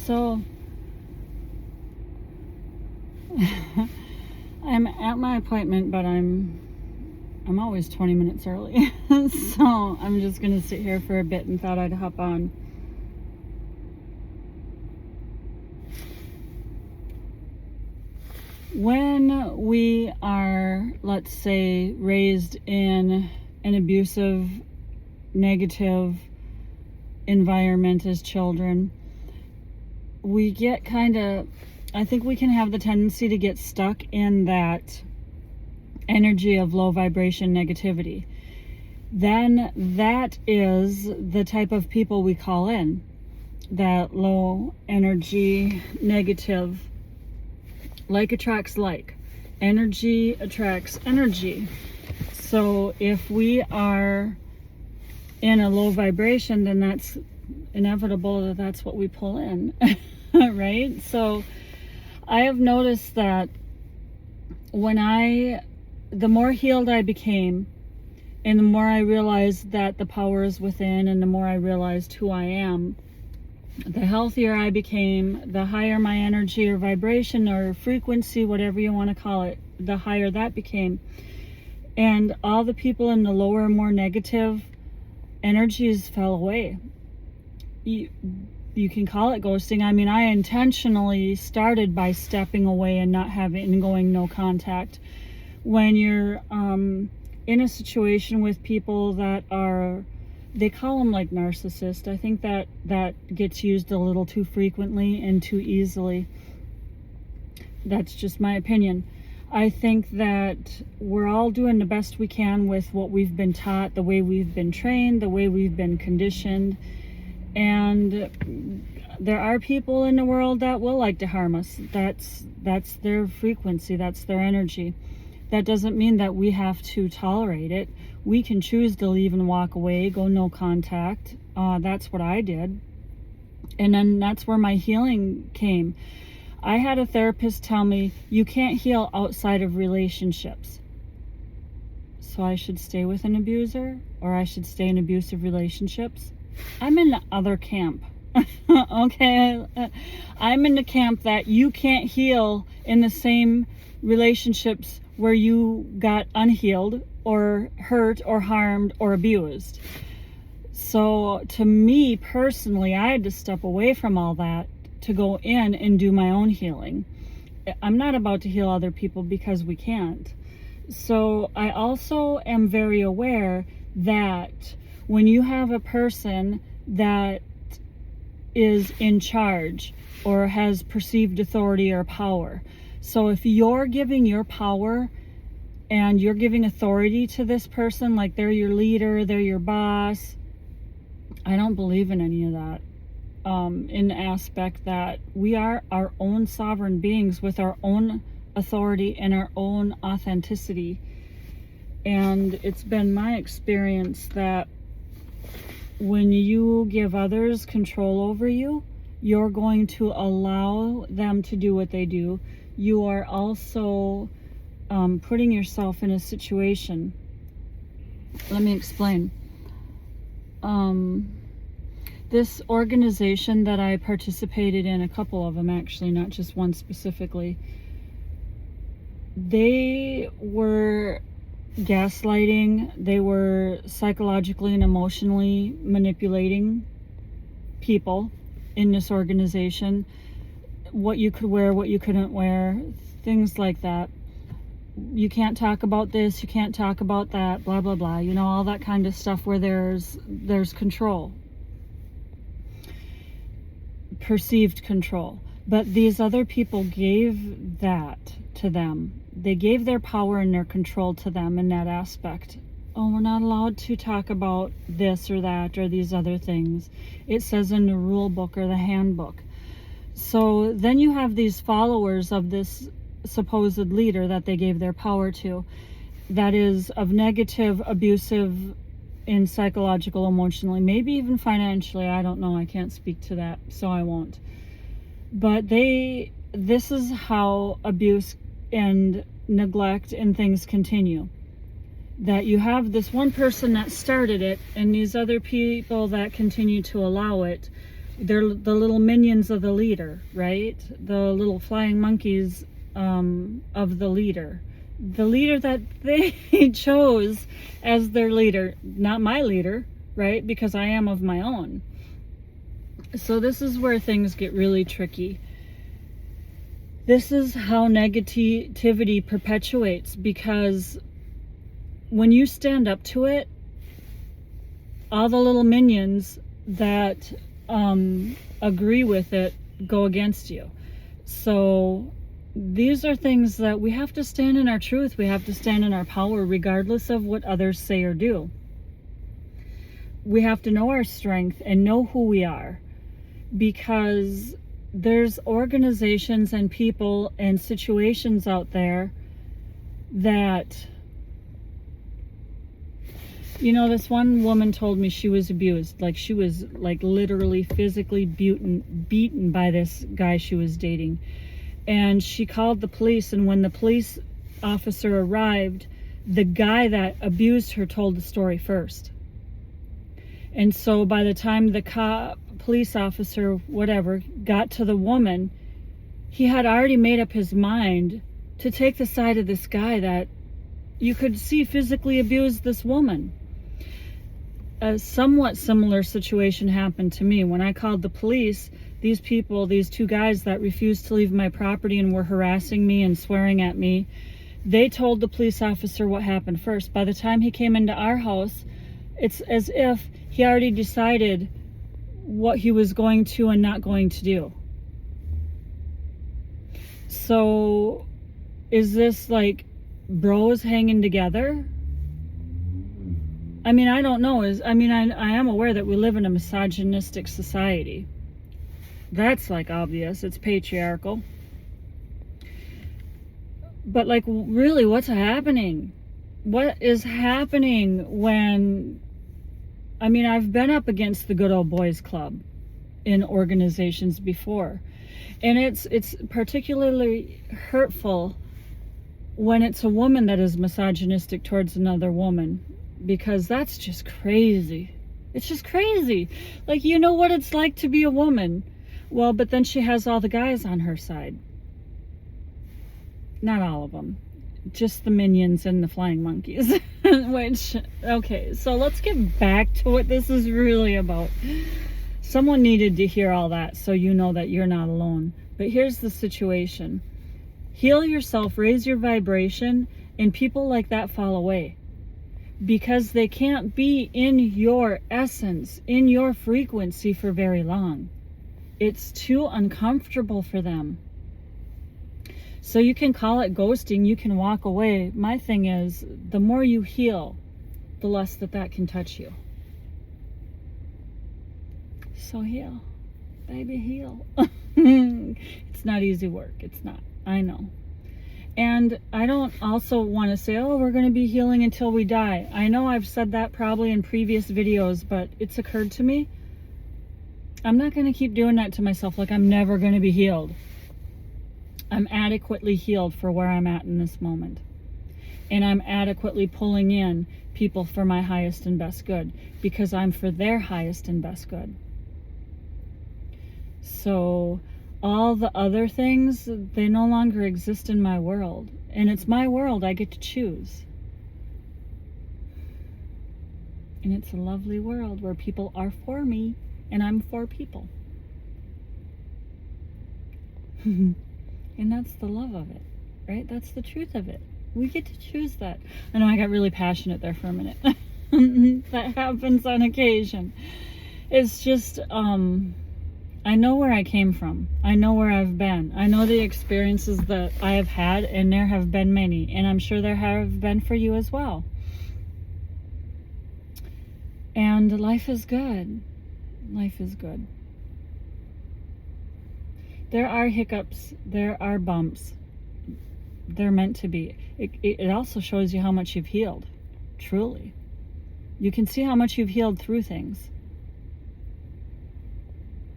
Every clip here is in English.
So I'm at my appointment, but I'm always 20 minutes early. So I'm just gonna sit here for a bit and thought I'd hop on. When we are, let's say, raised in an abusive, negative environment as children, we get I think we can have the tendency to get stuck in that energy of low vibration negativity. Then that is the type of people we call in, that low energy, negative. Like attracts like. Energy attracts energy. So if we are in a low vibration, then that's inevitable that's what we pull in. Right? So I have noticed that the more healed I became, and the more I realized that the power is within, and the more I realized who I am, the healthier I became, the higher my energy or vibration or frequency, whatever you want to call it, the higher that became. And all the people in the lower, more negative energies fell away. You can call it ghosting. I mean, I intentionally started by stepping away and going no contact. When you're in a situation with people that are, they call them like narcissists. I think that gets used a little too frequently and too easily. That's just my opinion. I think that we're all doing the best we can with what we've been taught, the way we've been trained, the way we've been conditioned. And there are people in the world that will like to harm us. That's their frequency, that's their energy. That doesn't mean that we have to tolerate it. We can choose to leave and walk away, go no contact. That's what I did. And then that's where my healing came. I had a therapist tell me, you can't heal outside of relationships. So I should stay with an abuser, or I should stay in abusive relationships. I'm in the other camp. Okay? I'm in the camp that you can't heal in the same relationships where you got unhealed or hurt or harmed or abused. So to me personally, I had to step away from all that to go in and do my own healing. I'm not about to heal other people because we can't. So I also am very aware that when you have a person that is in charge or has perceived authority or power, so if you're giving your power and you're giving authority to this person, like they're your leader, they're your boss, I don't believe in any of that. In the aspect that we are our own sovereign beings with our own authority and our own authenticity. And it's been my experience that when you give others control over you, you're going to allow them to do what they do. You are also putting yourself in a situation. Let me explain. This organization that I participated in, a couple of them actually, not just one specifically, they were gaslighting, they were psychologically and emotionally manipulating people in this organization. What you could wear, what you couldn't wear, things like that. You can't talk about this, you can't talk about that, blah blah blah, you know, all that kind of stuff where there's control, perceived control. But these other people gave that to them. They gave their power and their control to them in that aspect. Oh, we're not allowed to talk about this or that or these other things. It says in the rule book or the handbook. So then you have these followers of this supposed leader that they gave their power to, that is of negative, abusive, in psychological, emotionally, maybe even financially. I don't know. I can't speak to that, so I won't. But this is how abuse and neglect and things continue. That you have this one person that started it and these other people that continue to allow it, They're the little minions of the leader, right? The little flying monkeys of the leader. The leader that they chose as their leader, not my leader, right? Because I am of my own. So this is where things get really tricky. This is how negativity perpetuates, because when you stand up to it, all the little minions that agree with it go against you. So these are things that we have to stand in our truth. We have to stand in our power regardless of what others say or do. We have to know our strength and know who we are, because there's organizations and people and situations out there that, you know, this one woman told me she was abused. Like, she was like literally physically beaten by this guy she was dating. And she called the police, and when the police officer arrived, the guy that abused her told the story first. And so by the time the police officer, whatever, got to the woman, he had already made up his mind to take the side of this guy that you could see physically abused this woman. A somewhat similar situation happened to me. When I called the police, these people, these two guys that refused to leave my property and were harassing me and swearing at me, they told the police officer what happened first. By the time he came into our house, it's as if he already decided what he was going to and not going to do. So is this like bros hanging together? I mean, I don't know. I am aware that we live in a misogynistic society. That's like obvious. It's patriarchal. But like, really, what's happening? What is happening when, I mean, I've been up against the good old boys club in organizations before. And it's particularly hurtful when it's a woman that is misogynistic towards another woman, because that's just crazy. It's just crazy. Like, you know what it's like to be a woman. Well, but then she has all the guys on her side. Not all of them. Just the minions and the flying monkeys. Which, okay, so let's get back to what this is really about. Someone needed to hear all that so you know that you're not alone. But here's the situation. Heal yourself, raise your vibration, and people like that fall away. Because they can't be in your essence, in your frequency for very long. It's too uncomfortable for them. So you can call it ghosting, you can walk away. My thing is, the more you heal, the less that can touch you. So heal. Baby, heal. It's not easy work. It's not. I know. And I don't also want to say, oh, we're going to be healing until we die. I know I've said that probably in previous videos, but it's occurred to me. I'm not going to keep doing that to myself like I'm never going to be healed. I'm adequately healed for where I'm at in this moment. And I'm adequately pulling in people for my highest and best good, because I'm for their highest and best good. So all the other things, they no longer exist in my world. And it's my world. I get to choose. And it's a lovely world where people are for me and I'm for people. And that's the love of it, right? That's the truth of it. We get to choose that. I know I got really passionate there for a minute. That happens on occasion. It's just, I know where I came from. I know where I've been. I know the experiences that I have had, and there have been many, and I'm sure there have been for you as well. And life is good. Life is good. There are hiccups. There are bumps. They're meant to be. It also shows you how much you've healed. Truly. You can see how much you've healed through things.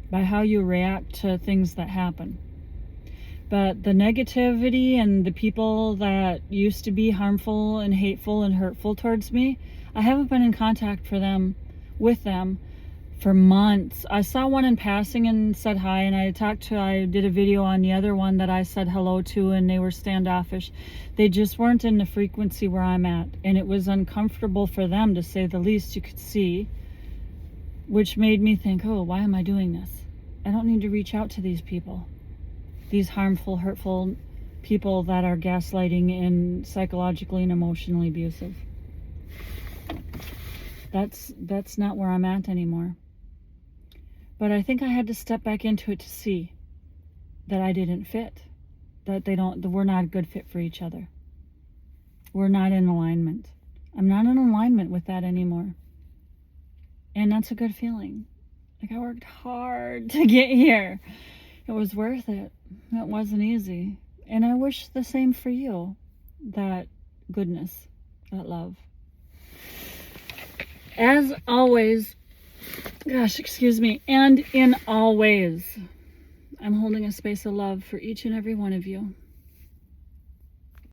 By how you react to things that happen. But the negativity and the people that used to be harmful and hateful and hurtful towards me, I haven't been in contact with them for months. I saw one in passing and said hi, and I did a video on the other one that I said hello to, and they were standoffish. They just weren't in the frequency where I'm at, and it was uncomfortable for them, to say the least, you could see, which made me think, oh, why am I doing this? I don't need to reach out to these people, these harmful, hurtful people that are gaslighting and psychologically and emotionally abusive. That's not where I'm at anymore. But I think I had to step back into it to see that I didn't fit, that we're not a good fit for each other. We're not in alignment. I'm not in alignment with that anymore. And that's a good feeling. Like, I worked hard to get here. It was worth it. It wasn't easy. And I wish the same for you. That goodness, that love. As always, gosh, excuse me, and in all ways, I'm holding a space of love for each and every one of you.